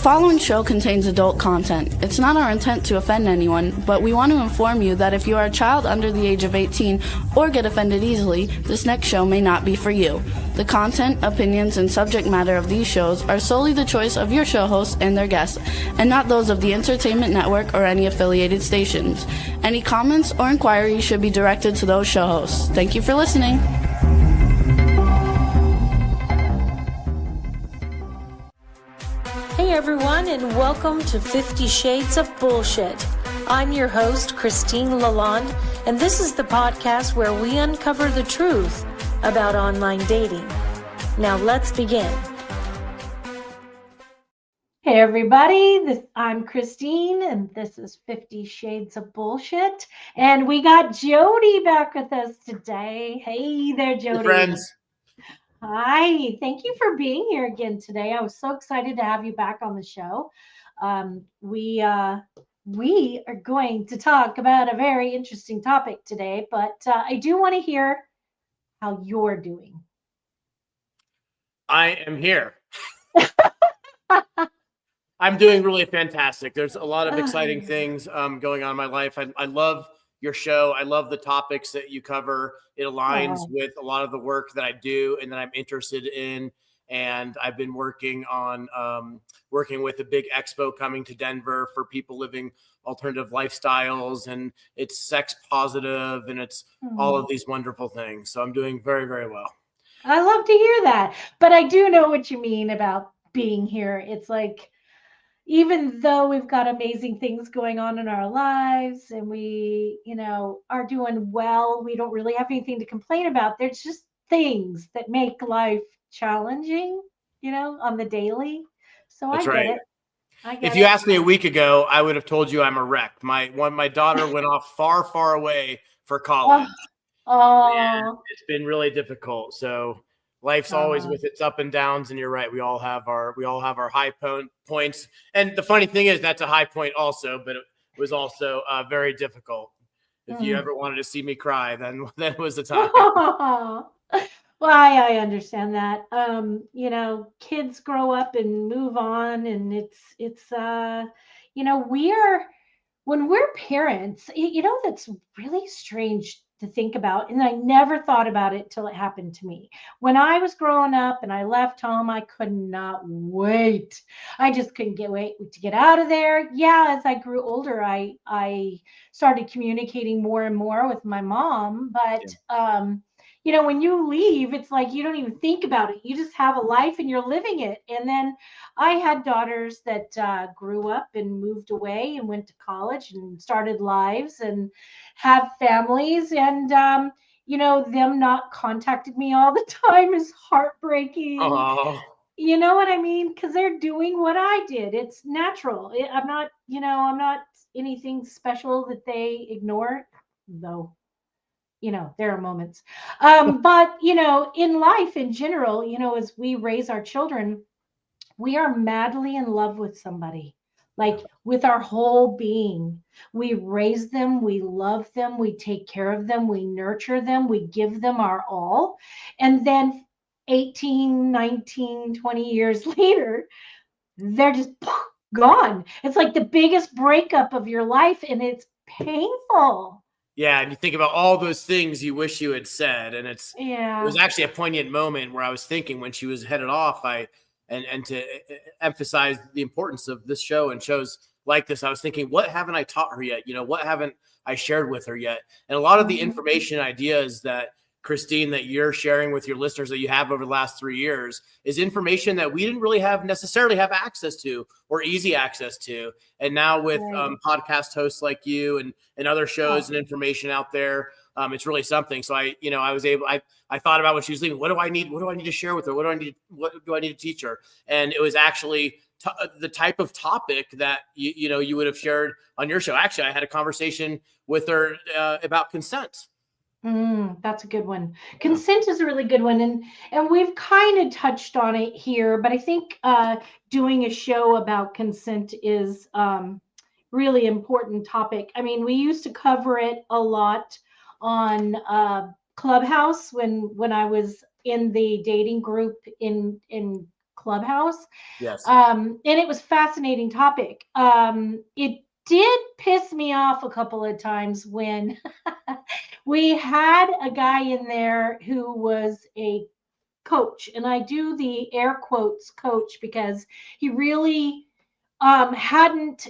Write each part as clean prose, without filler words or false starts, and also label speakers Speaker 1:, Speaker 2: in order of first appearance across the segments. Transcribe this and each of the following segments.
Speaker 1: following show contains adult content. It's not our intent to offend anyone, but we want to inform you that if you are a child under the age of 18 or get offended easily, this next show may not be for you. The content, opinions, and subject matter of these shows are solely the choice of your show hosts and their guests, and not those of the Entertainment Network or any affiliated stations. Any comments or inquiries should be directed to those show hosts. Thank you for listening.
Speaker 2: Hey everyone, and welcome to 50 Shades of Bullshit. I'm your host, Christine Lalonde, and this is the podcast where we uncover the truth about online dating. Now let's begin.
Speaker 3: Hey everybody, I'm Christine, and this is 50 Shades of Bullshit. And we got Jodi back with us today. Hey there, Jodi.
Speaker 4: Hey friends.
Speaker 3: Hi, thank you for being here again today. I was so excited to have you back on the show. We are going to talk about a very interesting topic today, but I do want to hear how you're doing.
Speaker 4: I am here. I'm doing really fantastic. There's a lot of exciting things going on in my life. I love your show. I love the topics that you cover. It aligns with a lot of the work that I do and that I'm interested in. And I've been working with a big expo coming to Denver for people living alternative lifestyles, and it's sex positive, and it's all of these wonderful things. So I'm doing very, very well.
Speaker 3: I love to hear that. But I do know what you mean about being here. It's like, even though we've got amazing things going on in our lives and we, are doing well, we don't really have anything to complain about. There's just things that make life challenging, on the daily. So
Speaker 4: That's
Speaker 3: I
Speaker 4: right.
Speaker 3: get it.
Speaker 4: If you asked me a week ago, I would have told you I'm a wreck. My daughter went off far, far away for college. And it's been really difficult. So life's always with its up and downs, and you're right. We all have our high points. And the funny thing is, that's a high point also, but it was also very difficult. If you ever wanted to see me cry, then was the time.
Speaker 3: Well, I understand that. Kids grow up and move on, and it's when we're parents, that's really strange to think about. And I never thought about it till it happened to me. When I was growing up and I left home, I could not wait. I just couldn't wait to get out of there. Yeah, as I grew older, I started communicating more and more with my mom. But, when you leave, it's like you don't even think about it. You just have a life and you're living it. And then I had daughters that grew up and moved away and went to college and started lives and have families. And, them not contacting me all the time is heartbreaking.
Speaker 4: Oh.
Speaker 3: You know what I mean? Because they're doing what I did. It's natural. I'm not anything special that they ignore, though. There are moments. But, in life in general, as we raise our children, we are madly in love with somebody, like with our whole being. We raise them, we love them, we take care of them, we nurture them, we give them our all. And then 18, 19, 20 years later, they're just gone. It's like the biggest breakup of your life, and it's painful.
Speaker 4: Yeah, and you think about all those things you wish you had said, and it was actually a poignant moment where I was thinking when she was headed off, and to emphasize the importance of this show and shows like this, I was thinking, what haven't I taught her yet? What haven't I shared with her yet? And a lot of the information ideas that Christine, that you're sharing with your listeners that you have over the last 3 years is information that we didn't really necessarily have access to or easy access to. And now with podcast hosts like you and other shows and information out there, it's really something. So I thought about when she was leaving, what do I need to share with her? What do I need to teach her? And it was actually the type of topic that you would have shared on your show. Actually, I had a conversation with her about consent.
Speaker 3: That's a good one. Consent is a really good one. And we've kind of touched on it here, but I think doing a show about consent is really important topic. I mean, we used to cover it a lot on Clubhouse when I was in the dating group in Clubhouse.
Speaker 4: Yes.
Speaker 3: And it was a fascinating topic. It did piss me off a couple of times when we had a guy in there who was a coach, and I do the air quotes coach because he really hadn't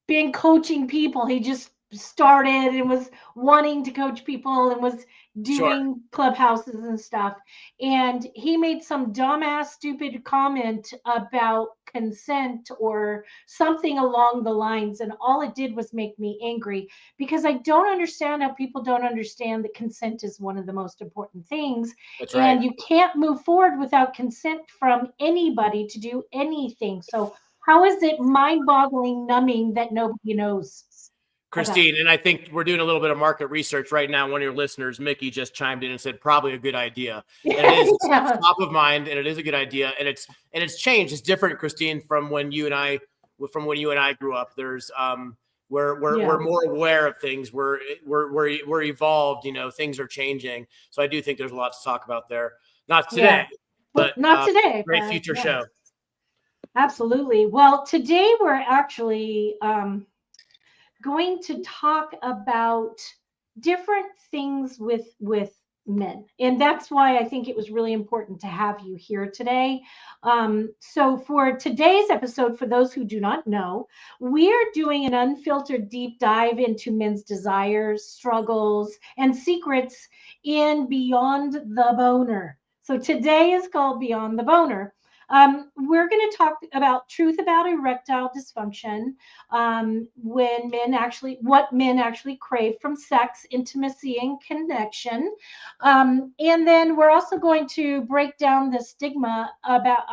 Speaker 3: been coaching people. He just started and was wanting to coach people and was doing clubhouses and stuff. And he made some dumbass, stupid comment about consent or something along the lines. And all it did was make me angry because I don't understand how people don't understand that consent is one of the most important things.
Speaker 4: That's
Speaker 3: and
Speaker 4: right.
Speaker 3: You can't move forward without consent from anybody to do anything. So how is it mind-boggling, numbing that nobody knows?
Speaker 4: Christine, and I think we're doing a little bit of market research right now. One of your listeners, Mickey, just chimed in and said probably a good idea. And it is top of mind, and it is a good idea. And it's changed. It's different, Christine, from when you and I grew up. There's we're more aware of things. We're evolved. Things are changing. So I do think there's a lot to talk about there. Not today, but
Speaker 3: not today.
Speaker 4: Great future show.
Speaker 3: Absolutely. Well, today we're actually going to talk about different things with men, and that's why I think it was really important to have you here today. So for today's episode, for those who do not know, we are doing an unfiltered deep dive into men's desires, struggles, and secrets in Beyond the Boner. So today is called Beyond the Boner. We're going to talk about truth about erectile dysfunction, what men actually crave from sex, intimacy, and connection. And then we're also going to break down the stigma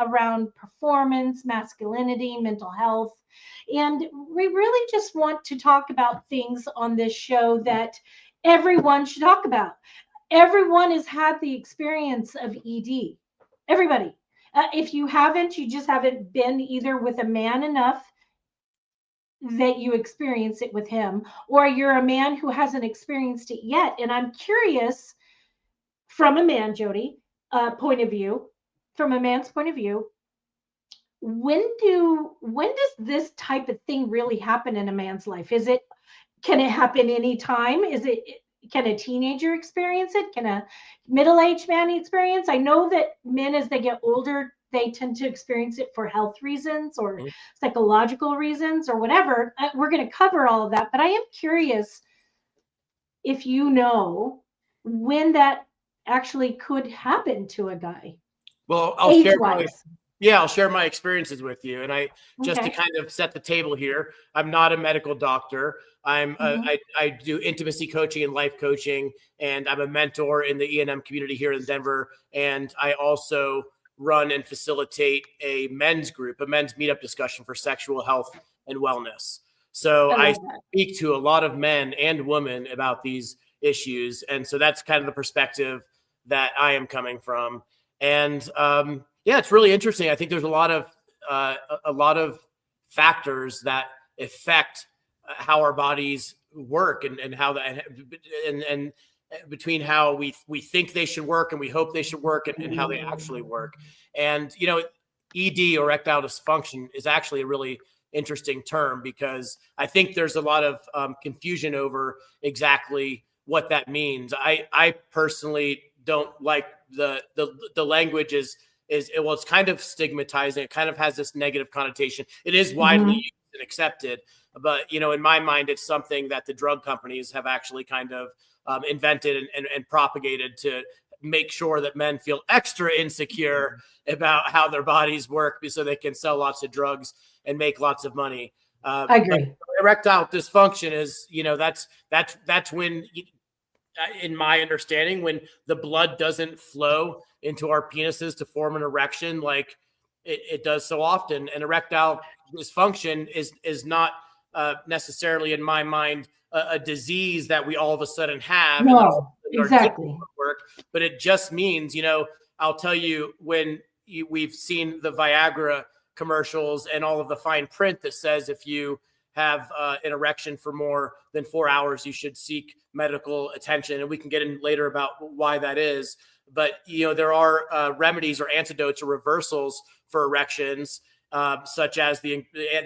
Speaker 3: around performance, masculinity, mental health. And we really just want to talk about things on this show that everyone should talk about. Everyone has had the experience of ED. Everybody. If you haven't, you just haven't been either with a man enough that you experience it with him, or you're a man who hasn't experienced it yet. And I'm curious, from a man, Jodi, point of view, from a man's point of view, when does this type of thing really happen in a man's life? Can it happen anytime? Can a teenager experience it? Can a middle-aged man experience? I know that men, as they get older, they tend to experience it for health reasons or psychological reasons or whatever. We're going to cover all of that, but I am curious if you know when that actually could happen to a guy.
Speaker 4: Well, I'll share my experiences with you. And just to kind of set the table here, I'm not a medical doctor. I do intimacy coaching and life coaching, and I'm a mentor in the E&M community here in Denver. And I also run and facilitate a men's group, a men's meetup discussion for sexual health and wellness. So I speak to a lot of men and women about these issues. And so that's kind of the perspective that I am coming from. And it's really interesting. I think there's a lot of factors that affect how our bodies work and how that and between how we think they should work and we hope they should work and how they actually work. And ED, or erectile dysfunction, is actually a really interesting term because I think there's a lot of confusion over exactly what that means. I personally don't like the language it's kind of stigmatizing. It kind of has this negative connotation. It is widely used and accepted, but in my mind, it's something that the drug companies have actually kind of invented and propagated to make sure that men feel extra insecure about how their bodies work so they can sell lots of drugs and make lots of money.
Speaker 3: I agree.
Speaker 4: Erectile dysfunction is, that's when, in my understanding, when the blood doesn't flow into our penises to form an erection like it does so often. And erectile dysfunction is not necessarily, in my mind, a disease that we all of a sudden have.
Speaker 3: No, exactly.
Speaker 4: Work, but it just means, I'll tell you, when we've seen the Viagra commercials and all of the fine print that says if you have an erection for more than 4 hours, you should seek medical attention. And we can get in later about why that is. But, there are remedies or antidotes or reversals for erections, such as the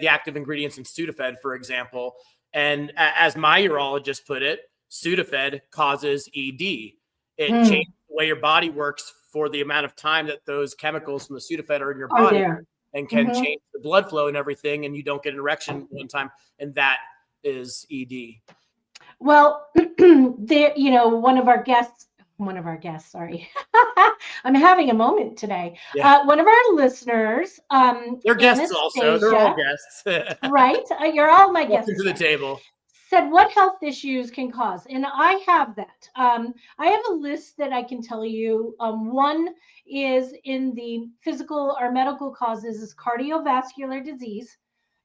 Speaker 4: active ingredients in Sudafed, for example. And as my urologist put it, Sudafed causes ED. It changes the way your body works for the amount of time that those chemicals from the Sudafed are in your body, and can change the blood flow and everything, and you don't get an erection one time, and that is ED.
Speaker 3: Well, there, one of our guests, sorry. I'm having a moment today.
Speaker 4: Yeah.
Speaker 3: One of our listeners,
Speaker 4: they're guests also. They're all guests.
Speaker 3: Right? You're all my guests.
Speaker 4: Welcome to the table.
Speaker 3: Said what health issues can cause, and I have that. I have a list that I can tell you. One is in the physical or medical causes is cardiovascular disease,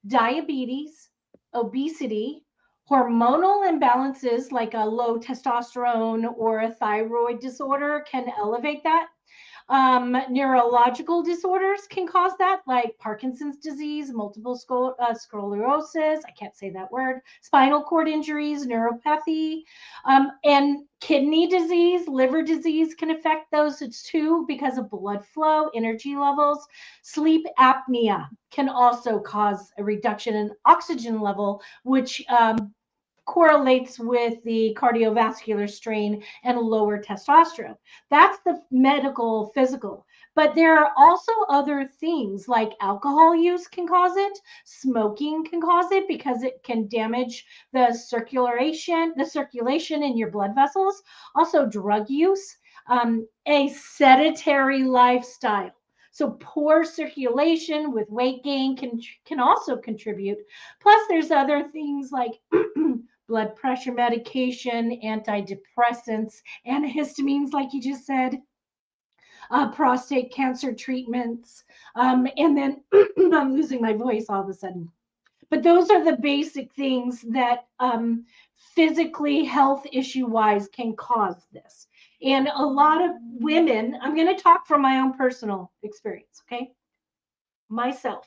Speaker 3: diabetes, obesity, hormonal imbalances like a low testosterone or a thyroid disorder can elevate that. Neurological disorders can cause that, like Parkinson's disease, multiple sclerosis, I can't say that word, spinal cord injuries, neuropathy, and kidney disease, liver disease can affect those too because of blood flow, energy levels. Sleep apnea can also cause a reduction in oxygen level, which correlates with the cardiovascular strain and lower testosterone. That's the medical physical. But there are also other things like alcohol use can cause it, smoking can cause it because it can damage the circulation in your blood vessels. Also drug use, a sedentary lifestyle. So poor circulation with weight gain can also contribute. Plus there's other things like blood pressure medication, antidepressants, antihistamines, like you just said, prostate cancer treatments, and then I'm losing my voice all of a sudden. But those are the basic things that physically health issue-wise can cause this. And a lot of women, I'm going to talk from my own personal experience, okay? Myself,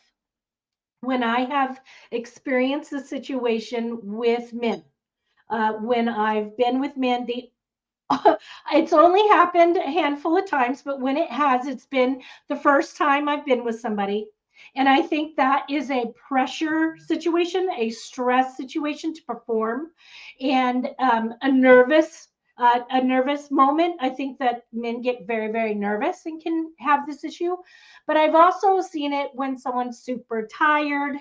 Speaker 3: when I have experienced the situation with men, when I've been with men, it's only happened a handful of times, but when it has, it's been the first time I've been with somebody. And I think that is a pressure situation, a stress situation to perform, and a nervous moment. I think that men get very, very nervous and can have this issue. But I've also seen it when someone's super tired.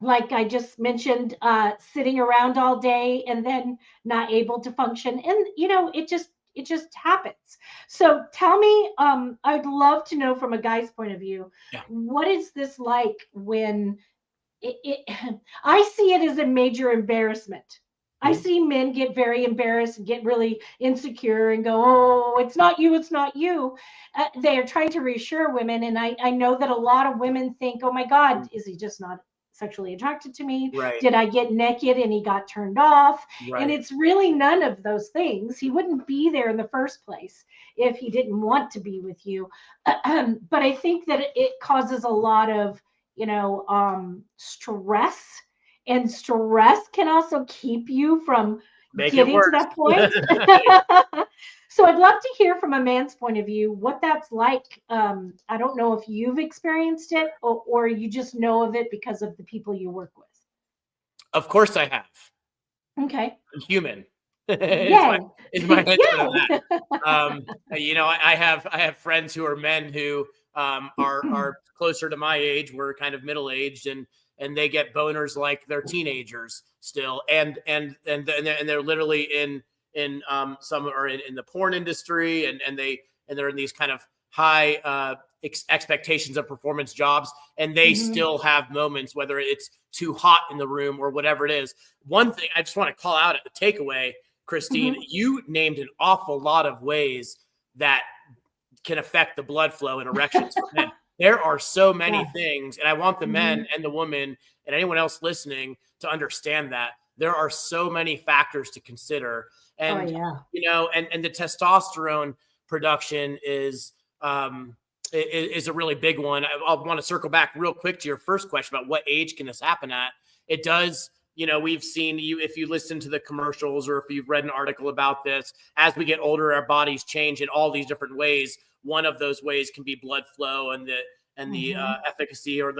Speaker 3: Like I just mentioned, sitting around all day and then not able to function. And, it just happens. So tell me, I'd love to know from a guy's point of view, what is this like when I see it as a major embarrassment. I see men get very embarrassed and get really insecure and go, oh, it's not you, it's not you. They are trying to reassure women. And I know that a lot of women think, oh my God, is he just not sexually attracted to me?
Speaker 4: Right.
Speaker 3: Did I get naked and he got turned off?
Speaker 4: Right.
Speaker 3: And it's really none of those things. He wouldn't be there in the first place if he didn't want to be with you. But I think that it causes a lot of, stress, and stress can also keep you from getting to that point. So I'd love to hear from a man's point of view what that's like. I don't know if you've experienced it or you just know of it because of the people you work with.
Speaker 4: Of course I have.
Speaker 3: Okay.
Speaker 4: I'm human.
Speaker 3: Is
Speaker 4: my answer to that. I have friends who are men who are closer to my age. We're kind of middle-aged, and they get boners like they're teenagers still, and they're literally in some are in the porn industry, and they're in these kind of high expectations of performance jobs, and they still have moments, whether it's too hot in the room or whatever it is. One thing I just want to call out a takeaway, Christine, you named an awful lot of ways that can affect the blood flow and erections for men. There are so many things, and I want the men and the women and anyone else listening to understand that there are so many factors to consider. And, and the testosterone production is is a really big one. I'll want to circle back real quick to your first question about what age can this happen at. It does, we've seen if you listen to the commercials or if you've read an article about this, as we get older, our bodies change in all these different ways. One of those ways can be blood flow and the efficacy or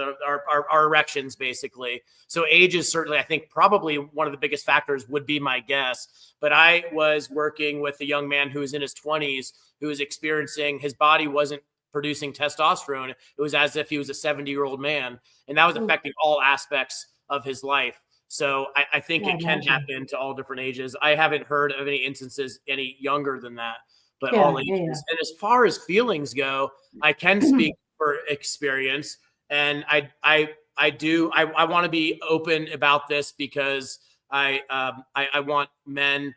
Speaker 4: our erections, basically. So age is certainly, I think, probably one of the biggest factors would be my guess. But I was working with a young man who was in his 20s who was experiencing his body wasn't producing testosterone. It was as if he was a 70-year-old man. And that was affecting all aspects of his life. So I think it can happen to all different ages. I haven't heard of any instances any younger than that, but all ages. Yeah. And as far as feelings go, I can speak for experience. And I want to be open about this because I want men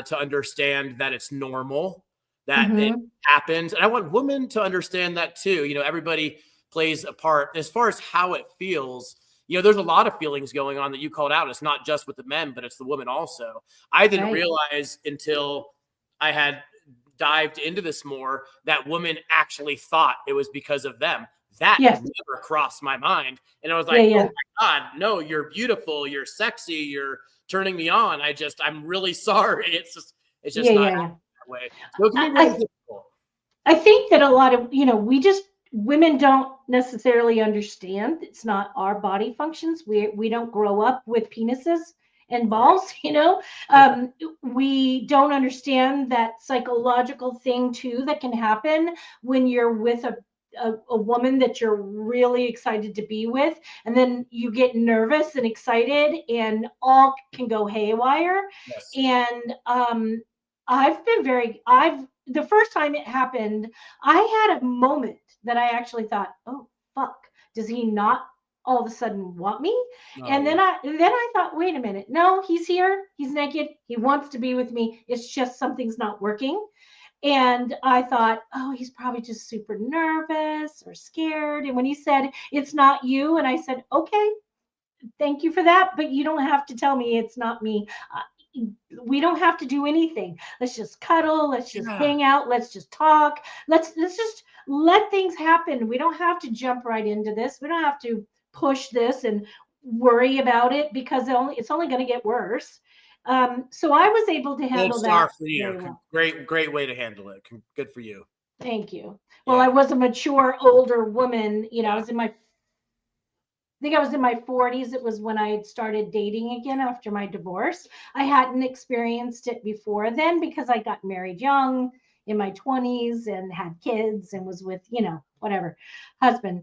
Speaker 4: to understand that it's normal, that it happens. And I want women to understand that too. Everybody plays a part. As far as how it feels, there's a lot of feelings going on that you called out. It's not just with the men, but it's the women also. I didn't realize until I had dived into this more that women actually thought it was because of them. That never crossed my mind. And I was like, oh my God, no, you're beautiful. You're sexy. You're turning me on. I'm really sorry. It's just not that way. So it can be really difficult.
Speaker 3: I think that a lot of, women don't necessarily understand. It's not our body functions. We don't grow up with penises and balls, we don't understand that psychological thing too that can happen when you're with a woman that you're really excited to be with, and then you get nervous and excited and all can go haywire. And the first time it happened, I had a moment that I actually thought, oh fuck, does he not all of a sudden want me? Then I thought, wait a minute, no, he's here, he's naked, he wants to be with me, it's just something's not working. And I thought, oh, he's probably just super nervous or scared. And when he said, it's not you, and I said, okay, thank you for that, but you don't have to tell me it's not me. We don't have to do anything. Let's just cuddle. Let's just hang out. Let's just talk. Let's just let things happen. We don't have to jump right into this. We don't have to push this and worry about it because it's only going to get worse. So I was able to handle that.
Speaker 4: For you. Well. Great way to handle it. Good for you.
Speaker 3: Thank you. Well, I was a mature, older woman. I was in my 40s. It was when I had started dating again after my divorce. I hadn't experienced it before then because I got married young in my 20s and had kids and was with, whatever, husband.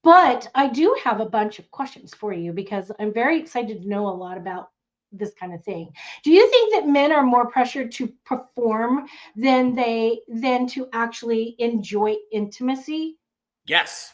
Speaker 3: But I do have a bunch of questions for you because I'm very excited to know a lot about this kind of thing. Do you think that men are more pressured to perform than to actually enjoy intimacy?
Speaker 4: Yes,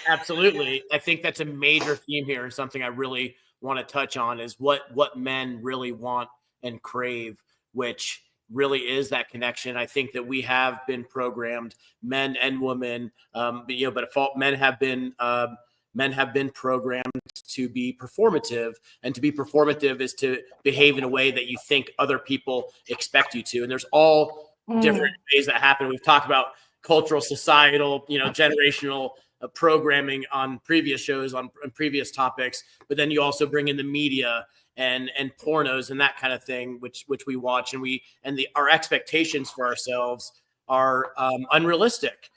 Speaker 4: absolutely. I think that's a major theme here and something I really want to touch on is what men really want and crave, which really is that connection. I think that we have been programmed, men and women, men have been programmed to be performative, and to be performative is to behave in a way that you think other people expect you to. And there's all different ways that happen. We've talked about cultural, societal, generational programming on previous shows, on previous topics, but then you also bring in the media and pornos and that kind of thing, which we watch, and our expectations for ourselves are unrealistic.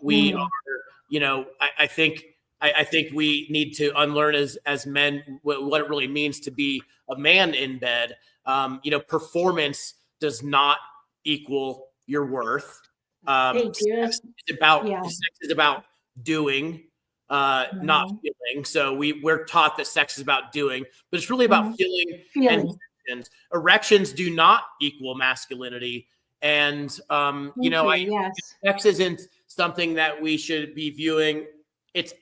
Speaker 4: We are, I think we need to unlearn as men what it really means to be a man in bed. Performance does not equal your worth. Sex is about doing, not feeling. So we're taught that sex is about doing, but it's really about feeling. And erections do not equal masculinity. And, sex isn't something that we should be viewing.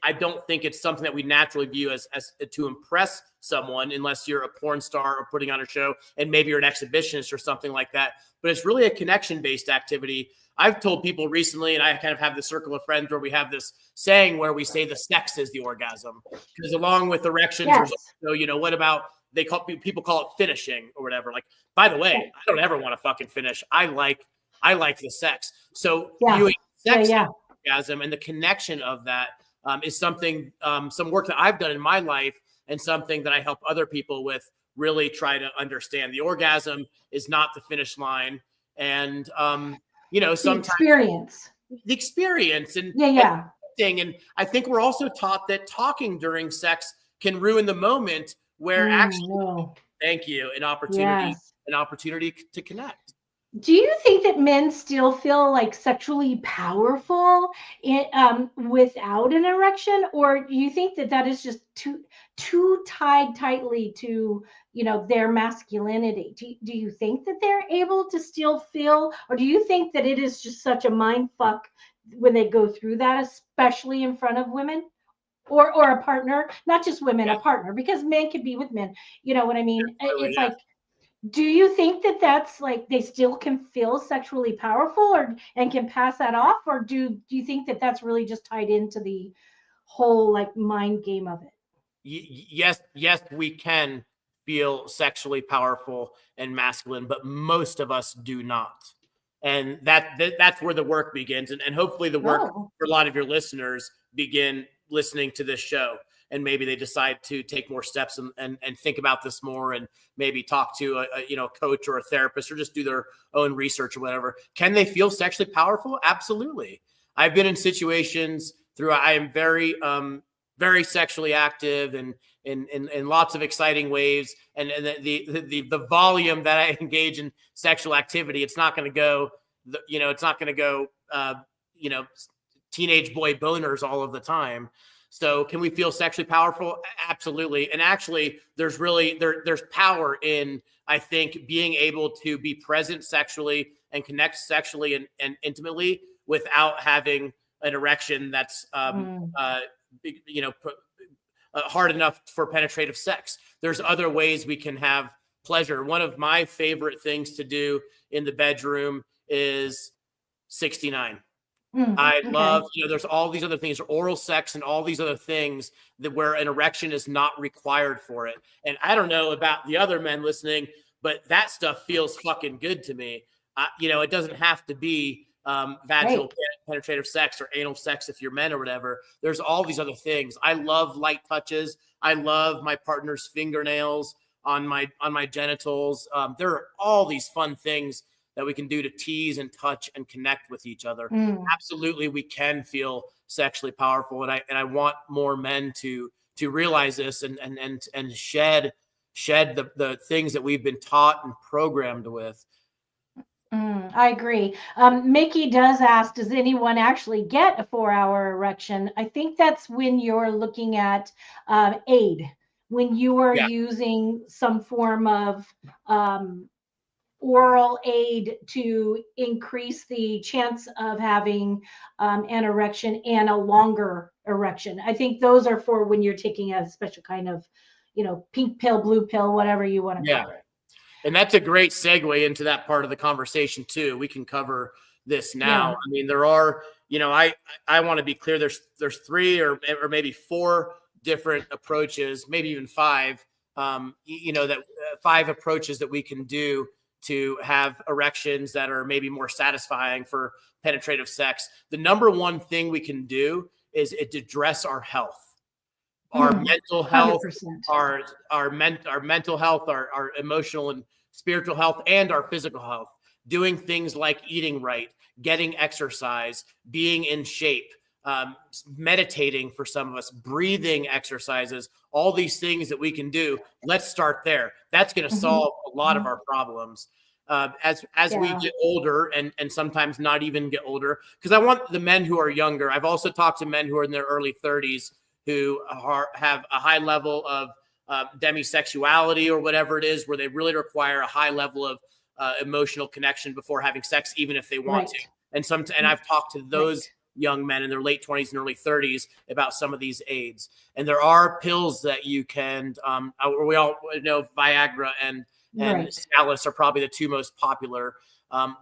Speaker 4: I don't think it's something that we naturally view as to impress someone, unless you're a porn star or putting on a show and maybe you're an exhibitionist or something like that. But it's really a connection-based activity. I've told people recently, and I kind of have this circle of friends where we have this saying where we say the sex is the orgasm, because along with erections, there's also, what about people call it finishing or whatever. Like, by the way, I don't ever want to fucking finish. I like I like the sex. So
Speaker 3: Yeah.
Speaker 4: viewing sex
Speaker 3: Yeah.
Speaker 4: orgasm and the connection of that is something, some work that I've done in my life and something that I help other people with really try to understand. The orgasm is not the finish line. And, sometimes the experience and and I think we're also taught that talking during sex can ruin the moment where thank you, an opportunity to connect.
Speaker 3: Do you think that men still feel like sexually powerful without an erection, or do you think that that is just too tied tightly to their masculinity? Do you think that they're able to still feel, or do you think that it is just such a mind fuck when they go through that, especially in front of women? Or a partner, not just women, a partner, because men can be with men. You know what I mean? It's like, do you think that that's like they still can feel sexually powerful and can pass that off, or do you think that that's really just tied into the whole like mind game of it?
Speaker 4: Yes, we can feel sexually powerful and masculine, but most of us do not. And that's where the work begins. And hopefully the work for a lot of your listeners begin listening to this show. And maybe they decide to take more steps and think about this more and maybe talk to a coach or a therapist or just do their own research or whatever. Can they feel sexually powerful? Absolutely. I've been in situations I am very, very sexually active and in lots of exciting ways. And the volume that I engage in sexual activity, it's not going to go, teenage boy boners all of the time. So can we feel sexually powerful? Absolutely. And actually there's power in, I think, being able to be present sexually and connect sexually and intimately without having an erection that's, hard enough for penetrative sex. There's other ways we can have pleasure. One of my favorite things to do in the bedroom is 69. I love, there's all these other things, oral sex and all these other things that where an erection is not required for it. And I don't know about the other men listening, but that stuff feels fucking good to me. It doesn't have to be vaginal penetrative sex or anal sex if you're men or whatever. There's all these other things. I love light touches. I love my partner's fingernails on my genitals. There are all these fun things that we can do to tease and touch and connect with each other. Absolutely, we can feel sexually powerful, and I want more men to realize this and shed the things that we've been taught and programmed with.
Speaker 3: I agree. Mickey does ask, does anyone actually get a 4-hour erection? I think that's when you're looking at aid, when you are using some form of oral aid to increase the chance of having an erection and a longer erection. I think those are for when you're taking a special kind of, pink pill, blue pill, whatever you want to call it.
Speaker 4: And that's a great segue into that part of the conversation too. We can cover this now. I mean, there are, I want to be clear. There's 3 or maybe 4 different approaches, maybe even 5, that 5 approaches that we can do to have erections that are maybe more satisfying for penetrative sex. The number one thing we can do is address our health, our mental health, 100%. our mental health, our emotional and spiritual health, and our physical health. Doing things like eating right, getting exercise, being in shape, meditating for some of us, breathing exercises, all these things that we can do. Let's start there. That's going to solve a lot of our problems. As we get older and sometimes not even get older, because I want the men who are younger. I've also talked to men who are in their early 30s who have a high level of demisexuality or whatever it is, where they really require a high level of emotional connection before having sex, even if they want to. And I've talked to those young men in their late 20s and early 30s about some of these aids. And there are pills that you can, we all know Viagra and Cialis are probably the 2 most popular.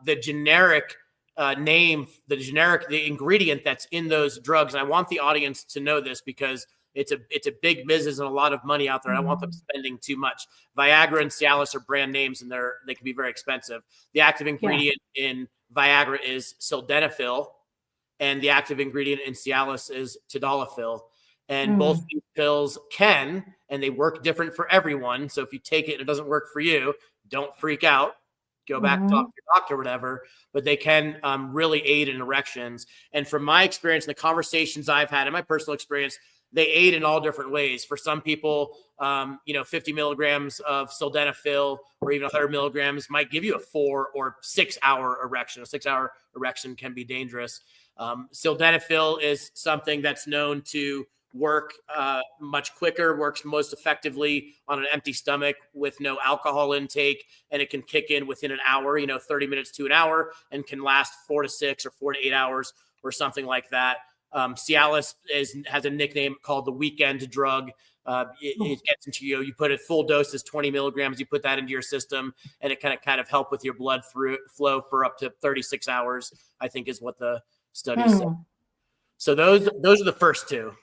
Speaker 4: The generic the ingredient that's in those drugs, and I want the audience to know this because it's a big business and a lot of money out there. I don't want them spending too much. Viagra and Cialis are brand names, and they can be very expensive. The active ingredient in Viagra is sildenafil, and the active ingredient in Cialis is tadalafil. And both of these pills can, and they work different for everyone. So if you take it and it doesn't work for you, don't freak out. Go back, talk to your doctor, or whatever. But they can really aid in erections. And from my experience, and the conversations I've had, and my personal experience, they aid in all different ways. For some people, 50 milligrams of sildenafil or even 100 milligrams might give you a 4 or 6 hour erection. A 6 hour erection can be dangerous. Sildenafil is something that's known to work much quicker, works most effectively on an empty stomach with no alcohol intake, and it can kick in within an hour, 30 minutes to an hour, and can last 4 to 6 or 4 to 8 hours or something like that. Cialis has a nickname called the weekend drug. It gets into you put a full dose is 20 milligrams. You put that into your system, and it kind of help with your blood flow for up to 36 hours, I think is what the study said. So those are the first two.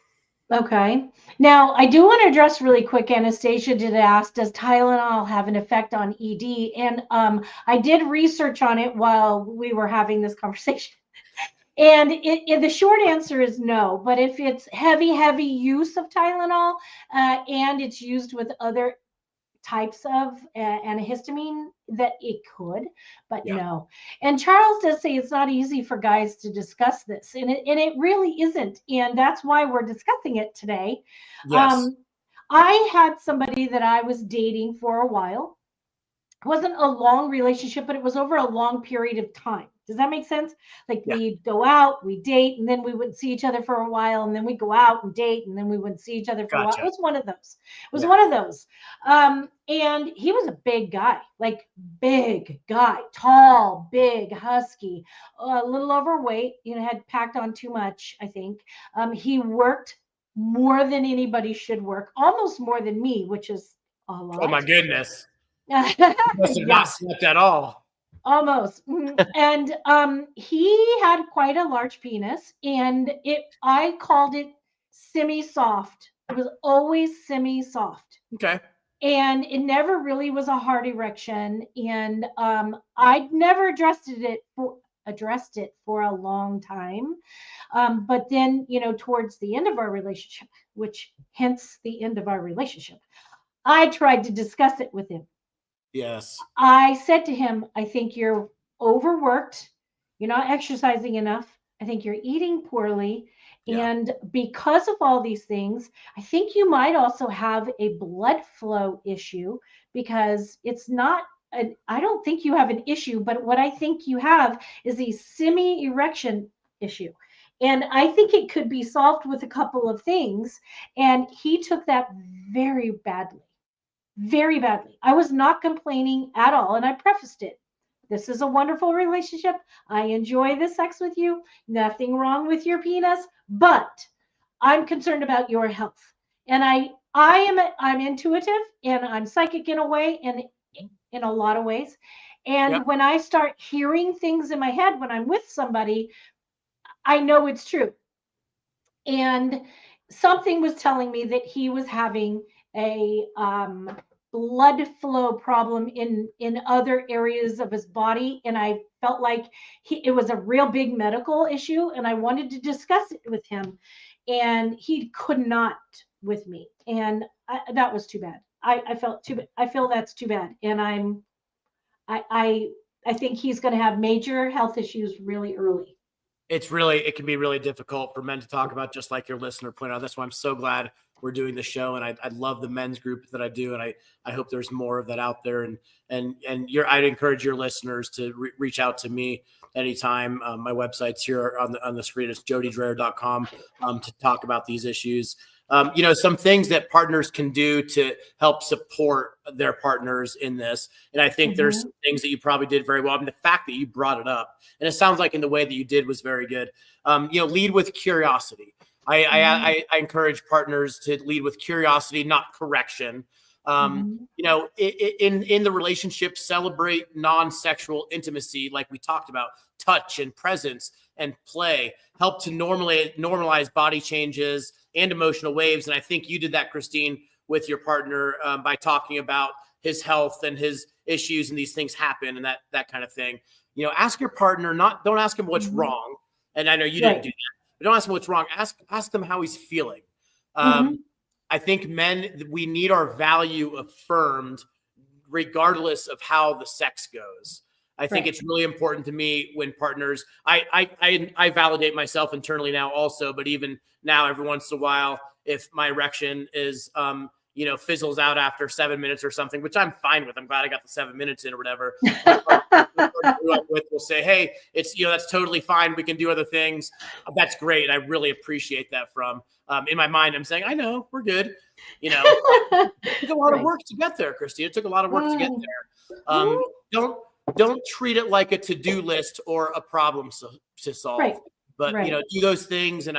Speaker 3: Okay. Now, I do want to address really quick, Anastasia did ask, does Tylenol have an effect on ED? And I did research on it while we were having this conversation. And the short answer is no. But if it's heavy use of Tylenol and it's used with other types of antihistamine, that it could, but no. And Charles does say it's not easy for guys to discuss this, and it really isn't, and that's why we're discussing it today.
Speaker 4: Yes.
Speaker 3: I had somebody that I was dating for a while. It wasn't a long relationship, but it was over a long period of time. Does that make sense? Like we'd go out, we date, and then we wouldn't see each other for a while, and then we'd go out and date, and then we wouldn't see each other for a while. It was one of those. And he was a big guy, tall, big, husky, a little overweight, had packed on too much, I think. He worked more than anybody should work, almost more than me, which is a lot.
Speaker 4: Oh my goodness. Must have not slept at all.
Speaker 3: Almost. And he had quite a large penis, and I called it semi-soft. It was always semi-soft.
Speaker 4: Okay.
Speaker 3: And it never really was a hard erection. And I'd never addressed it for a long time. But then, towards the end of our relationship, which hence the end of our relationship, I tried to discuss it with him.
Speaker 4: Yes.
Speaker 3: I said to him, I think you're overworked. You're not exercising enough. I think you're eating poorly. Yeah. And because of all these things, I think you might also have a blood flow issue, because it's not, I don't think you have an issue, but what I think you have is a semi-erection issue. And I think it could be solved with a couple of things. And he took that very badly. Very badly. I was not complaining at all. And I prefaced it. This is a wonderful relationship. I enjoy the sex with you. Nothing wrong with your penis, but I'm concerned about your health. And I'm intuitive, and I'm psychic in a way, and in a lot of ways. And when I start hearing things in my head when I'm with somebody, I know it's true. And something was telling me that he was having a blood flow problem in other areas of his body, and I felt like it was a real big medical issue, and I wanted to discuss it with him, and he could not with me, and that was too bad. I feel that's too bad, and I think he's going to have major health issues really early.
Speaker 4: It can be really difficult for men to talk about, just like your listener pointed out. That's why I'm so glad we're doing the show, and I love the men's group that I do, and I hope there's more of that out there. And I'd encourage your listeners to reach out to me anytime. My website's here on the screen. It's jodidreher.com to talk about these issues. Some things that partners can do to help support their partners in this. And I think there's some things that you probably did very well. I mean, the fact that you brought it up, and it sounds like in the way that you did was very good. Lead with curiosity. I encourage partners to lead with curiosity, not correction. In the relationship, celebrate non-sexual intimacy, like we talked about, touch and presence and play, help to normalize body changes and emotional waves. And I think you did that, Christine, with your partner by talking about his health and his issues, and these things happen and that kind of thing. You know, ask your partner, don't ask him what's wrong. And I know you didn't do that, but don't ask him what's wrong. Ask them how he's feeling. I think men, we need our value affirmed regardless of how the sex goes. I think it's really important to me when partners, I validate myself internally now also, but even now every once in a while, if my erection is, fizzles out after 7 minutes or something, which I'm fine with. I'm glad I got the 7 minutes in or whatever. We'll say, hey, it's, that's totally fine. We can do other things. That's great. I really appreciate that from, in my mind, I'm saying, I know we're good. It took a lot of work to get there, Christy. It took a lot of work to get there. Don't treat it like a to-do list or a problem to solve, but do those things. And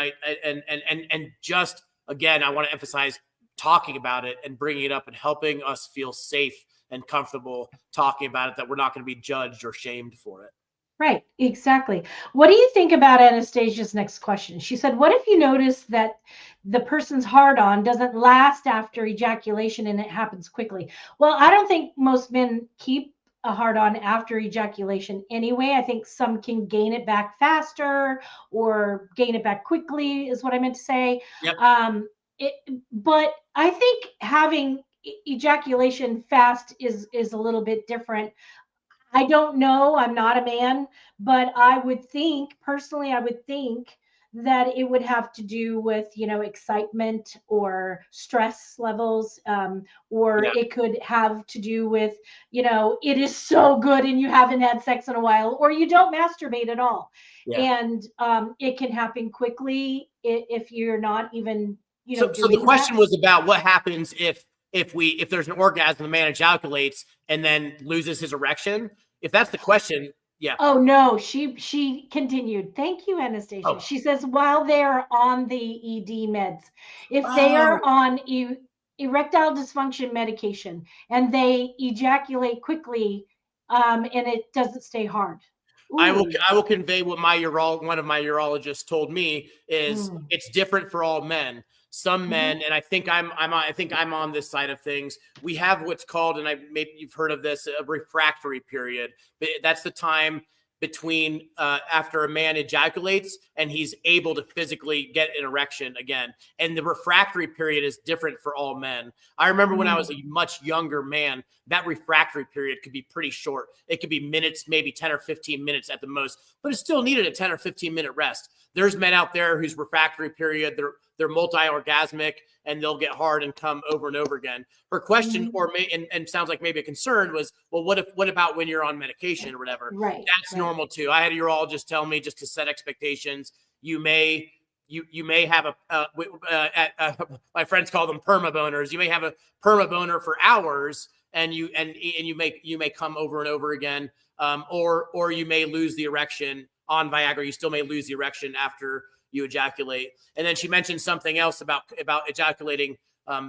Speaker 4: just, again, I want to emphasize talking about it and bringing it up and helping us feel safe and comfortable talking about it, that we're not going to be judged or shamed for it.
Speaker 3: Right, exactly. What do you think about Anastasia's next question? She said, what if you notice that the person's hard-on doesn't last after ejaculation and it happens quickly? Well, I don't think most men keep a hard-on after ejaculation anyway. I think some can gain it back faster or gain it back quickly is what I meant to say.
Speaker 4: Yep.
Speaker 3: But I think having ejaculation fast is a little bit different. I don't know. I'm not a man, but I would think that it would have to do with, excitement or stress levels, or it could have to do with, it is so good and you haven't had sex in a while, or you don't masturbate at all. Yeah. And it can happen quickly if you're not even,
Speaker 4: So the question was about what happens if there's an orgasm, the man ejaculates and then loses his erection. If that's the question, yeah.
Speaker 3: Oh no, she continued. Thank you, Anastasia. Oh. She says while they're on the ED meds, if they are on erectile dysfunction medication and they ejaculate quickly, and it doesn't stay hard. Ooh.
Speaker 4: I will convey what one of my urologists told me is it's different for all men. Some men, and I think I'm on this side of things. We have what's called, and maybe you've heard of this, a refractory period. That's the time between after a man ejaculates and he's able to physically get an erection again. And the refractory period is different for all men. I remember when I was a much younger man, that refractory period could be pretty short. It could be minutes, maybe 10 or 15 minutes at the most, but it still needed a 10 or 15 minute rest. There's men out there whose refractory period, they're multi-orgasmic and they'll get hard and come over and over again. Her question, and sounds like maybe a concern, was, well, what about when you're on medication or whatever?
Speaker 3: Right.
Speaker 4: That's normal too. I had a urologist tell me just to set expectations. You may have my friends call them perma boners. You may have a perma boner for hours, and you may come over and over again, or you may lose the erection on Viagra. You still may lose the erection after you ejaculate. And then she mentioned something else about ejaculating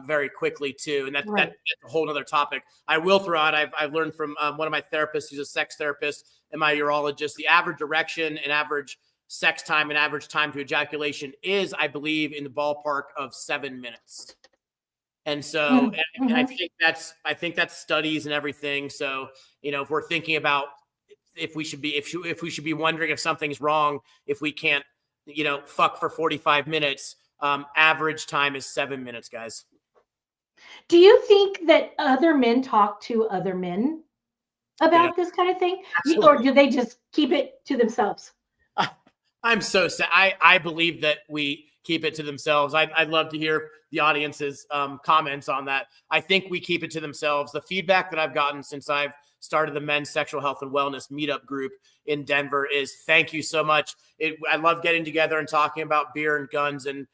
Speaker 4: very quickly too. And that's a whole other topic. I will throw out, I've learned from one of my therapists, who's a sex therapist, and my urologist, the average erection and average sex time and average time to ejaculation is, I believe, in the ballpark of 7 minutes. And so, and I think that's studies and everything. So, if we're thinking about if we should be wondering if something's wrong, if we can't, fuck for 45 minutes, average time is 7 minutes, guys.
Speaker 3: Do you think that other men talk to other men about this kind of thing? Absolutely. Or do they just keep it to themselves?
Speaker 4: I'm so sad. I believe that we keep it to themselves. I'd love to hear the audience's comments on that. I think we keep it to themselves. The feedback that I've gotten since I've started the men's sexual health and wellness meetup group in Denver is thank you so much. I love getting together and talking about beer and guns and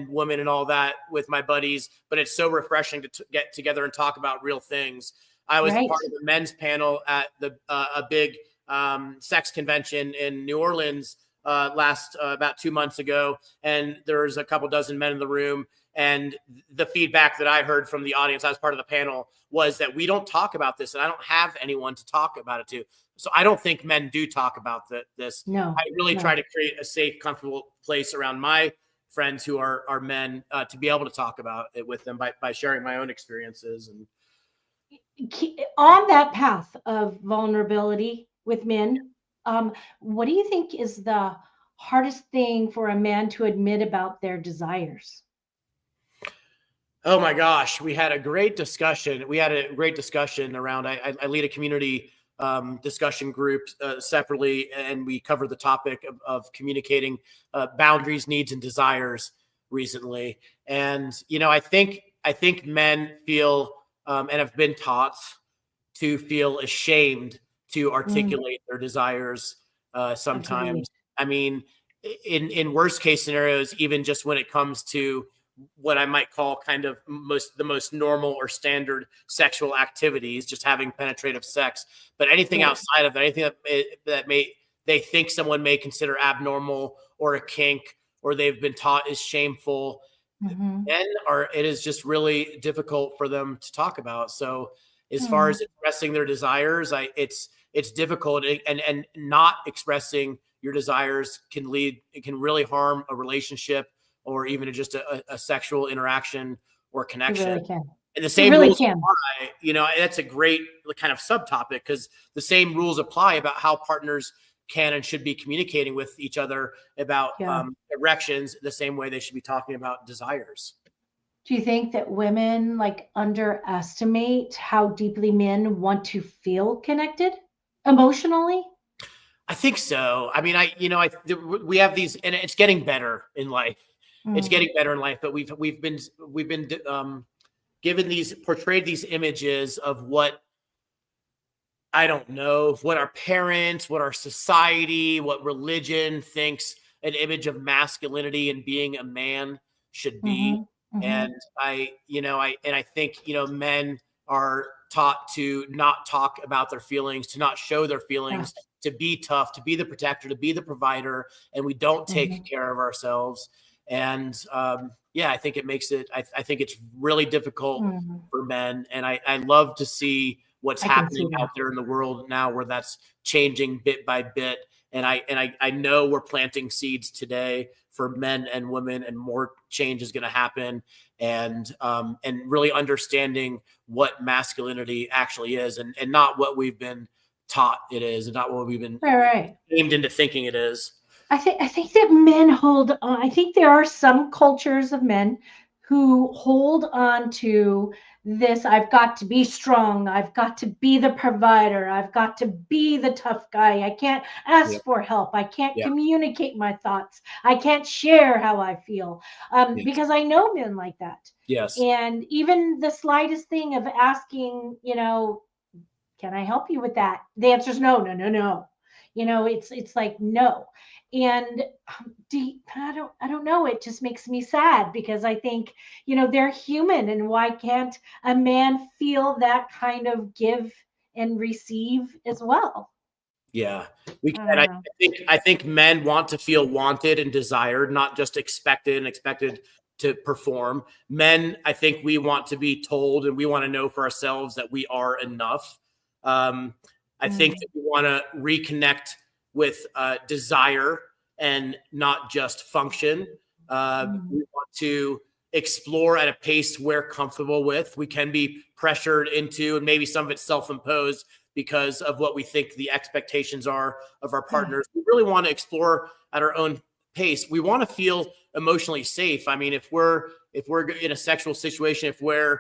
Speaker 4: women and all that with my buddies, but it's so refreshing to get together and talk about real things. I was part of the men's panel at a big sex convention in New Orleans about 2 months ago, and there was a couple dozen men in the room. And the feedback that I heard from the audience, I was part of the panel, was that we don't talk about this, and I don't have anyone to talk about it to. So I don't think men do talk about this.
Speaker 3: No,
Speaker 4: I really try to create a safe, comfortable place around my friends who are men to be able to talk about it with them by sharing my own experiences. And
Speaker 3: on that path of vulnerability with men, what do you think is the hardest thing for a man to admit about their desires?
Speaker 4: Oh my gosh, we had a great discussion. Around. I lead a community discussion group separately, and we covered the topic of communicating boundaries, needs, and desires recently. And I think men feel and have been taught to feel ashamed to
Speaker 3: Mm,
Speaker 4: articulate their desires
Speaker 3: agreed.
Speaker 4: sometimes. I mean, in worst case scenarios, even just when it comes to what I might call kind of the most normal or standard sexual activities, just having penetrative sex. But anything
Speaker 3: Right.
Speaker 4: outside of that, anything that they think someone may consider abnormal or a kink, or they've been taught is shameful,
Speaker 3: Hmm.
Speaker 4: men are, it is just really difficult for them to talk about. So as far
Speaker 3: Mm,
Speaker 4: as expressing their desires, it's difficult, and not expressing your desires it can really harm a relationship, or even just a sexual interaction or
Speaker 3: it
Speaker 4: connection.
Speaker 3: really can.
Speaker 4: And the
Speaker 3: It
Speaker 4: same
Speaker 3: really
Speaker 4: rules
Speaker 3: can.
Speaker 4: apply. That's a great kind of subtopic, because the same rules apply about how partners can and should be communicating with each other about
Speaker 3: Yeah.
Speaker 4: erections, the same way they should be talking about desires.
Speaker 3: Do you think that women like underestimate how deeply men want to feel connected emotionally?
Speaker 4: I think so. I mean, we have these, and it's getting better in life. It's
Speaker 3: Mm,
Speaker 4: getting better in life, but we've been given portrayed these images of what, I don't know, what our parents, what our society, what religion thinks an image of masculinity and being a man should be.
Speaker 3: mhm, mhm.
Speaker 4: And I think, men are taught to not talk about their feelings, to not show their
Speaker 3: Yeah.
Speaker 4: feelings, to be tough, to be the protector, to be the provider, and we don't take
Speaker 3: Mhm,
Speaker 4: care of ourselves. And yeah, I think it makes it, I think it's really difficult
Speaker 3: mhm.
Speaker 4: for men. And I love to see what's
Speaker 3: I can
Speaker 4: happening
Speaker 3: see that.
Speaker 4: out there in the world now, where that's changing bit by bit. And I know we're planting seeds today for men and women, and more change is going to happen. And really understanding what masculinity actually is, and not what we've been taught it is, and not what we've been
Speaker 3: Right, right.
Speaker 4: aimed into thinking it is.
Speaker 3: I think that men hold on. I think there are some cultures of men who hold on to this. I've got to be strong. I've got to be the provider. I've got to be the tough guy. I can't
Speaker 4: Yeah.
Speaker 3: ask for help. I can't
Speaker 4: Yeah.
Speaker 3: communicate my thoughts. I can't share how I feel,
Speaker 4: Yes.
Speaker 3: because I know men like that.
Speaker 4: Yes.
Speaker 3: And even the slightest thing of asking, can I help you with that? The answer is no, no, no, no. It's like no. And I don't know. It just makes me sad because I think they're human, and why can't a man feel that kind of give and receive as well?
Speaker 4: Yeah, we
Speaker 3: I
Speaker 4: can.
Speaker 3: don't know.
Speaker 4: I think men want to feel wanted and desired, not just expected to perform. Men, I think we want to be told, and we want to know for ourselves that we are enough. Um, I think
Speaker 3: Mm,
Speaker 4: that we want to reconnect with desire and not just function.
Speaker 3: mm,
Speaker 4: We want to explore at a pace we're comfortable with. We can be pressured into, and maybe some of it's self-imposed, because of what we think the expectations are of our
Speaker 3: yeah.
Speaker 4: partners. We really want to explore at our own pace. We want to feel emotionally safe. I mean, if we're in a sexual situation, if we're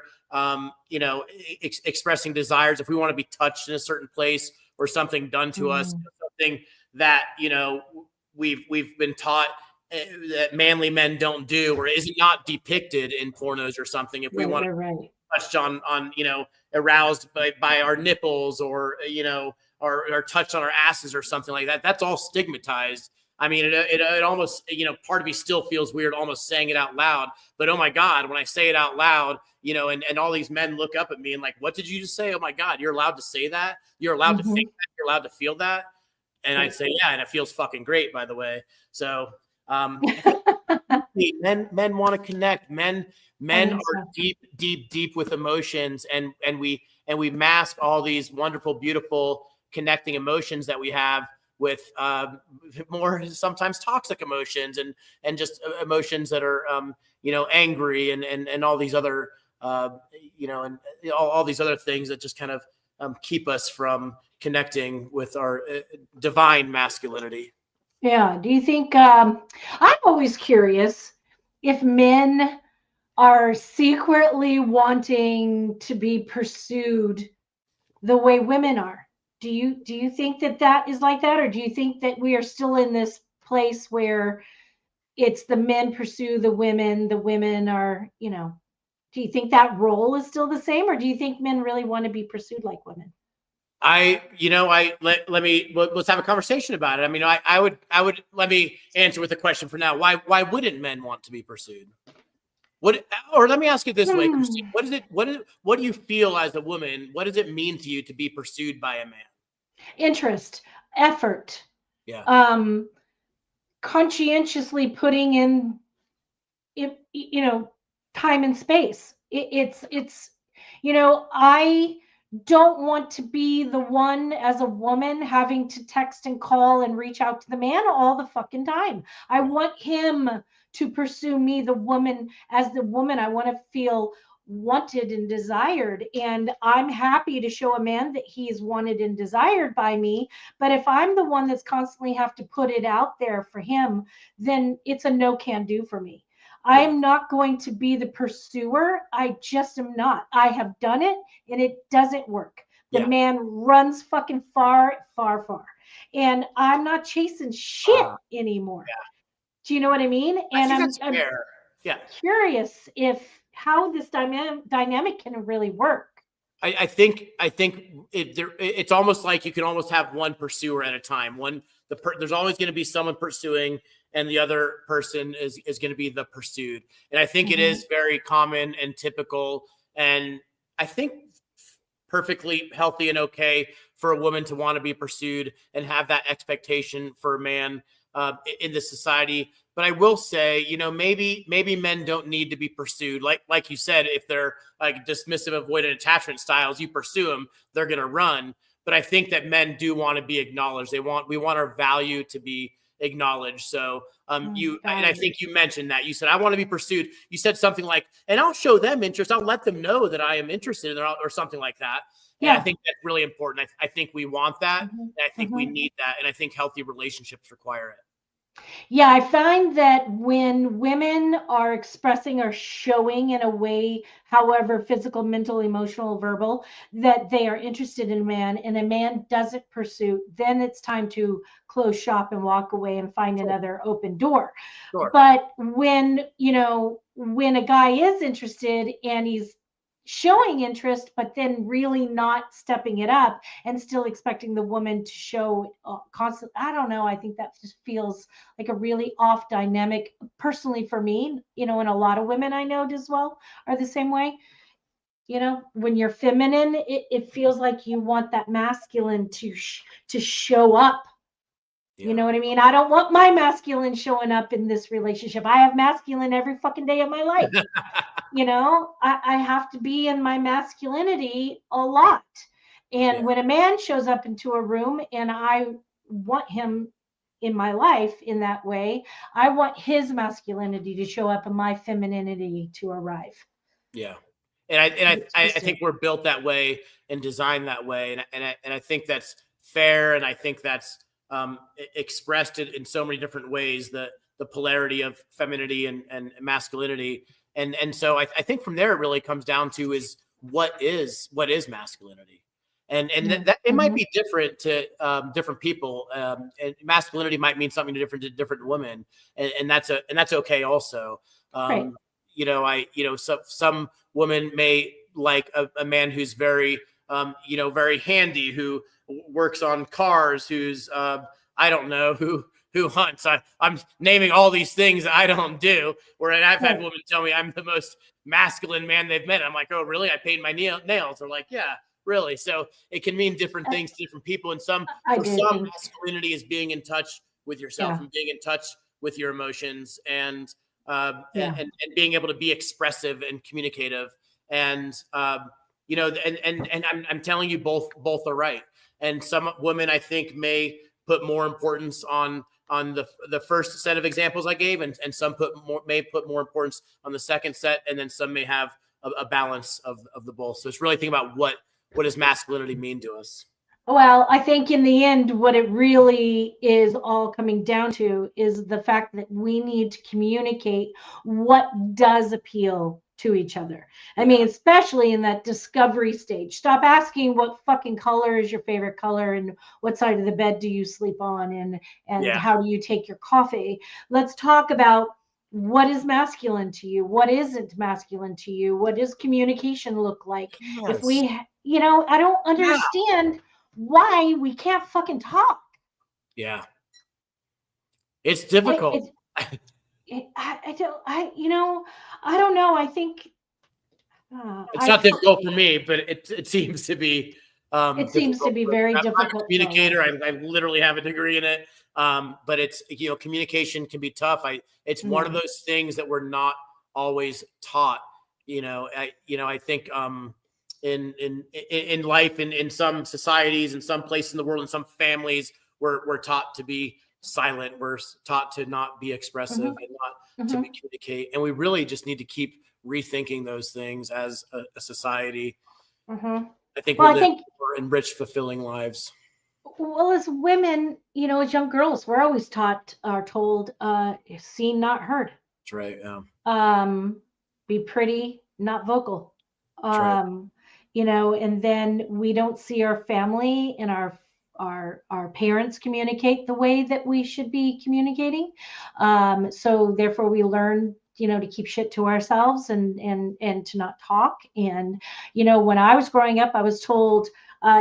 Speaker 4: expressing desires, if we want to be touched in a certain place, or something done to us,
Speaker 3: Mm,
Speaker 4: something that we've been taught that manly men don't do, or is not depicted in pornos or something. If we
Speaker 3: right,
Speaker 4: want
Speaker 3: right, right.
Speaker 4: touched on aroused by our nipples, or or touched on our asses or something like that, that's all stigmatized. I mean, it almost, part of me still feels weird almost saying it out loud, but oh my god, when I say it out loud, and all these men look up at me and like, what did you just say? Oh my god, you're allowed to say that, you're allowed to think
Speaker 3: Hmm.
Speaker 4: that, you're allowed to feel that. And I'd
Speaker 3: Right.
Speaker 4: say, yeah, and it feels fucking great, by the way. So I think men want to connect.
Speaker 3: I
Speaker 4: Men
Speaker 3: think
Speaker 4: are
Speaker 3: so.
Speaker 4: deep with emotions, and we mask all these wonderful, beautiful connecting emotions that we have with more sometimes toxic emotions, and just emotions that are angry, and all these other and all these other things that just kind of keep us from connecting with our divine masculinity.
Speaker 3: Yeah. Do you think, I'm always curious if men are secretly wanting to be pursued the way women are. Do you think that is like that, or do you think that we are still in this place where it's the men pursue the women are, do you think that role is still the same, or do you think men really want to be pursued like women?
Speaker 4: Let's have a conversation about it. I mean, I would let me answer with a question for now. Why wouldn't men want to be pursued? Or let me ask it this way, Christine. What do you feel as a woman? What does it mean to you to be pursued by a man?
Speaker 3: Interest, effort.
Speaker 4: Yeah.
Speaker 3: Conscientiously putting in, time and space. It's I don't want to be the one as a woman having to text and call and reach out to the man all the fucking time. I want him to pursue me, the woman. As the woman, I want to feel wanted and desired, and I'm happy to show a man that he is wanted and desired by me. But if I'm the one that's constantly have to put it out there for him, then it's a no can do for me. I'm not going to be the pursuer. I just am not. I have done it and it doesn't work. The man runs fucking far, far, far. And I'm not chasing shit anymore.
Speaker 4: Yeah.
Speaker 3: Do you know what I mean? And I'm
Speaker 4: yeah.
Speaker 3: curious if how this dynamic can really work.
Speaker 4: I think it's almost like you can almost have one pursuer at a time. There's always going to be someone pursuing, and the other person is going to be the pursued. And I think it is very common and typical, and I think perfectly healthy and okay for a woman to want to be pursued and have that expectation for a man in this society. But I will say, maybe men don't need to be pursued. Like you said, if they're like dismissive, avoidant attachment styles, you pursue them, they're going to run. But I think that men do want to be acknowledged. We want our value to be acknowledged. So and I think you mentioned that. You said, I want to be pursued. You said something like, and I'll show them interest. I'll let them know that I am interested in, or something like that. Yeah. And I think that's really important. I think we want that. And I think we need that. And I think healthy relationships require it.
Speaker 3: Yeah, I find that when women are expressing or showing in a way, however, physical, mental, emotional, verbal, that they are interested in a man, and a man doesn't pursue, then it's time to close shop and walk away and find another open door.
Speaker 4: Sure.
Speaker 3: But when a guy is interested and he's showing interest, but then really not stepping it up and still expecting the woman to show constant. I don't know. I think that just feels like a really off dynamic personally for me, and a lot of women I know as well are the same way. When you're feminine, it feels like you want that masculine to show up. Yeah. You know what I mean? I don't want my masculine showing up in this relationship. I have masculine every fucking day of my life. I have to be in my masculinity a lot. And when a man shows up into a room and I want him in my life in that way, I want his masculinity to show up and my femininity to arrive.
Speaker 4: Yeah. And I think we're built that way and designed that way. And I think that's fair. And I think that's expressed it in so many different ways, the polarity of femininity and masculinity. And so I think from there, it really comes down to is what is masculinity. And that it might be different to different people. And masculinity might mean something different to different women. And that's okay also.
Speaker 3: Right.
Speaker 4: Some women may like a man who's very, very handy, who works on cars, who's, I don't know, who hunts. I'm naming all these things that I don't do, where I've had women tell me I'm the most masculine man they've met. I'm like, oh, really? I paint my nails. They're like, yeah, really. So it can mean different things to different people. And some masculinity is being in touch with yourself and being in touch with your emotions and being able to be expressive and communicative. And, I'm telling you, both are right. And some women, I think, may put more importance on the first set of examples I gave, and some may put more importance on the second set, and then some may have a balance of the both. So it's really thinking about what does masculinity mean to us.
Speaker 3: Well, I think in the end, what it really is all coming down to is the fact that we need to communicate what does appeal to each other. I mean, especially in that discovery stage. Stop asking what fucking color is your favorite color and what side of the bed do you sleep on and how do you take your coffee. Let's talk about what is masculine to you? What isn't masculine to you? What does communication look like?
Speaker 4: Yes.
Speaker 3: If we, I don't understand why we can't fucking talk.
Speaker 4: Yeah. It's difficult.
Speaker 3: I don't know. I think
Speaker 4: it's not difficult for me, but it seems to be
Speaker 3: it seems to be very difficult.
Speaker 4: I'm a communicator. I literally have a degree in it. But it's, communication can be tough. It's one of those things that we're not always taught. I think in life, in some societies, in some places in the world, in some families, we're taught to be silent. We're taught to not be expressive and not to communicate. And we really just need to keep rethinking those things as a society. I think we'll live more enriched, fulfilling lives.
Speaker 3: Well, as women, as young girls, we're always told, seen, not heard.
Speaker 4: That's right. Yeah.
Speaker 3: Be pretty, not vocal.
Speaker 4: Right.
Speaker 3: And then we don't see our family and our parents communicate the way that we should be communicating. So therefore we learn, to keep shit to ourselves and to not talk. And, when I was growing up, I was told,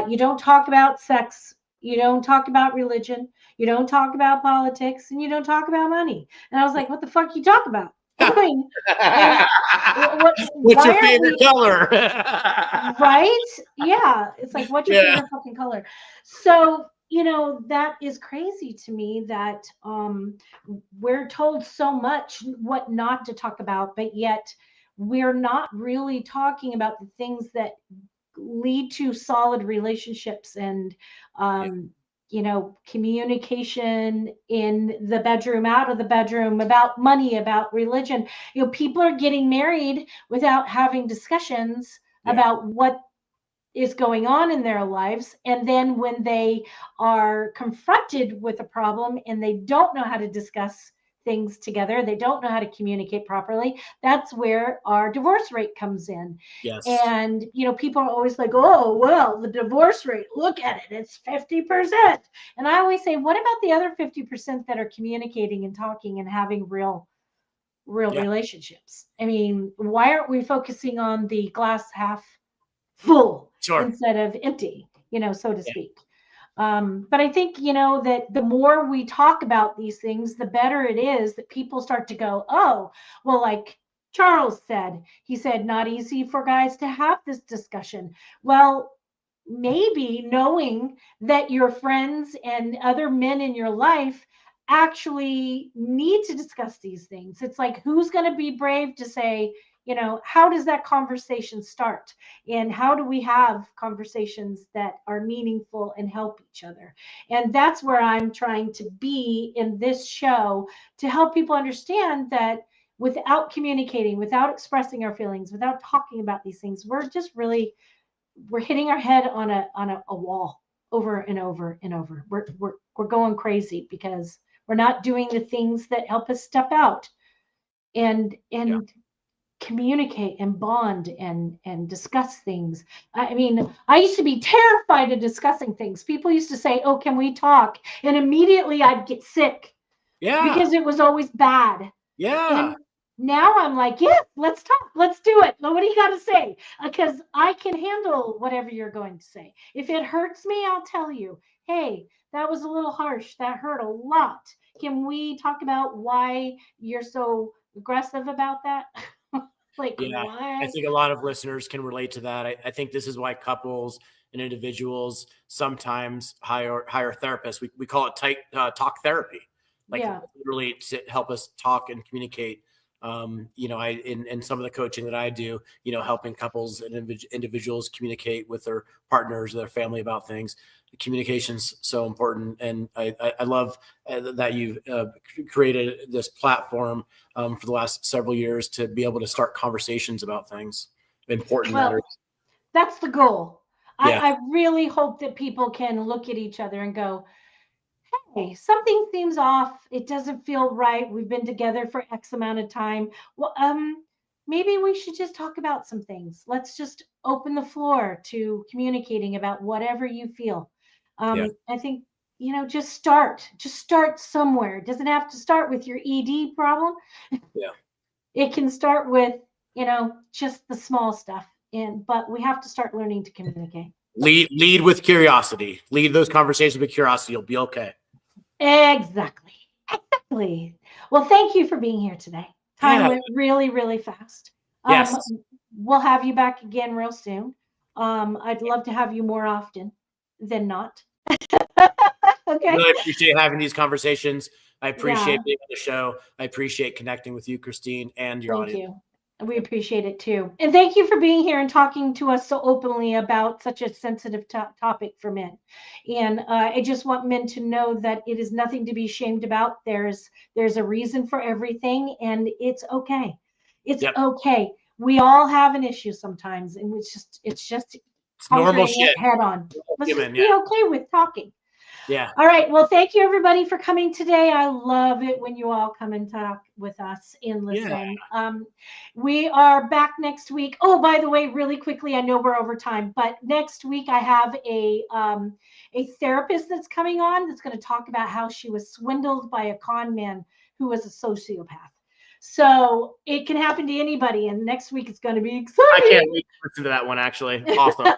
Speaker 3: you don't talk about sex, you don't talk about religion, you don't talk about politics, and you don't talk about money. And I was like, what the fuck you talk about? I mean,
Speaker 4: what's your favorite color?
Speaker 3: Right? Yeah. It's like, what's your favorite fucking color? So, that is crazy to me that we're told so much what not to talk about, but yet we're not really talking about the things that lead to solid relationships and communication in the bedroom, out of the bedroom, about money, about religion. People are getting married without having discussions about what is going on in their lives. And then when they are confronted with a problem and they don't know how to discuss things together, they don't know how to communicate properly, that's where our divorce rate comes in.
Speaker 4: Yes.
Speaker 3: And people are always like, oh well, the divorce rate, look at it, it's 50%. And I always say, what about the other 50% that are communicating and talking and having real relationships? I mean, why aren't we focusing on the glass half full instead of empty, so to speak? But I think, that the more we talk about these things, the better it is that people start to go, oh, well, like Charles said, he said, not easy for guys to have this discussion. Well, maybe knowing that your friends and other men in your life actually need to discuss these things. It's like, who's going to be brave to say, how does that conversation start? And how do we have conversations that are meaningful and help each other? And that's where I'm trying to be in this show, to help people understand that without communicating, without expressing our feelings, without talking about these things, we're hitting our head on a wall over and over and over. We're going crazy because we're not doing the things that help us step out and communicate and bond and discuss things. I mean, I used to be terrified of discussing things. People used to say, oh, can we talk? And immediately I'd get sick. Yeah. Because it was always bad.
Speaker 4: Yeah.
Speaker 3: And now I'm like, yeah, let's talk. Let's do it. What do you got to say? Because I can handle whatever you're going to say. If it hurts me, I'll tell you, hey, that was a little harsh. That hurt a lot. Can we talk about why you're so aggressive about that? Like,
Speaker 4: yeah, what? I think a lot of listeners can relate to that. I think this is why couples and individuals sometimes hire therapists. We call it talk therapy, literally to help us talk and communicate. In some of the coaching that I do, helping couples and individuals communicate with their partners, their family about things. Communication's so important, and I love that you've created this platform for the last several years to be able to start conversations about things. important
Speaker 3: Well,
Speaker 4: matters.
Speaker 3: that's the goal.
Speaker 4: Yeah.
Speaker 3: I really hope that people can look at each other and go, hey, something seems off. It doesn't feel right. We've been together for X amount of time. Well, maybe we should just talk about some things. Let's just open the floor to communicating about whatever you feel.
Speaker 4: Yeah.
Speaker 3: I think, just start somewhere. It doesn't have to start with your ED problem.
Speaker 4: Yeah.
Speaker 3: It can start with, just the small stuff. But we have to start learning to communicate.
Speaker 4: Lead with curiosity. Lead those conversations with curiosity. You'll be okay.
Speaker 3: Exactly. Well, thank you for being here today. Time went really, really fast.
Speaker 4: Yes.
Speaker 3: We'll have you back again real soon. I'd love to have you more often than not. Okay.
Speaker 4: Really appreciate having these conversations. I appreciate being on the show. I appreciate connecting with you, Christine, and your audience.
Speaker 3: Thank you. We appreciate it too. And thank you for being here and talking to us so openly about such a sensitive topic for men. And I just want men to know that it is nothing to be ashamed about. There's a reason for everything, and it's okay. It's okay. We all have an issue sometimes, and it's just
Speaker 4: normal shit.
Speaker 3: Head on. Let's just be okay with talking.
Speaker 4: Yeah.
Speaker 3: All right. Well, thank you everybody for coming today. I love it when you all come and talk with us and listen. Yeah. We are back next week. Oh, by the way, really quickly, I know we're over time, but next week I have a therapist that's coming on that's going to talk about how she was swindled by a con man who was a sociopath. So it can happen to anybody, and next week it's going to be exciting.
Speaker 4: I can't wait to listen to that one, actually. Awesome.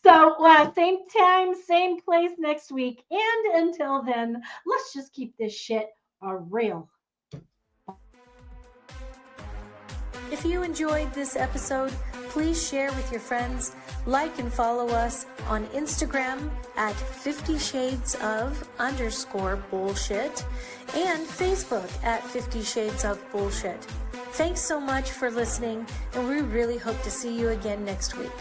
Speaker 3: So same time, same place next week. And until then, let's just keep this shit real.
Speaker 2: If you enjoyed this episode, please share with your friends, like and follow us on Instagram at 50 Shades of _bullshit and Facebook at 50 Shades of Bullshit. Thanks so much for listening, and we really hope to see you again next week.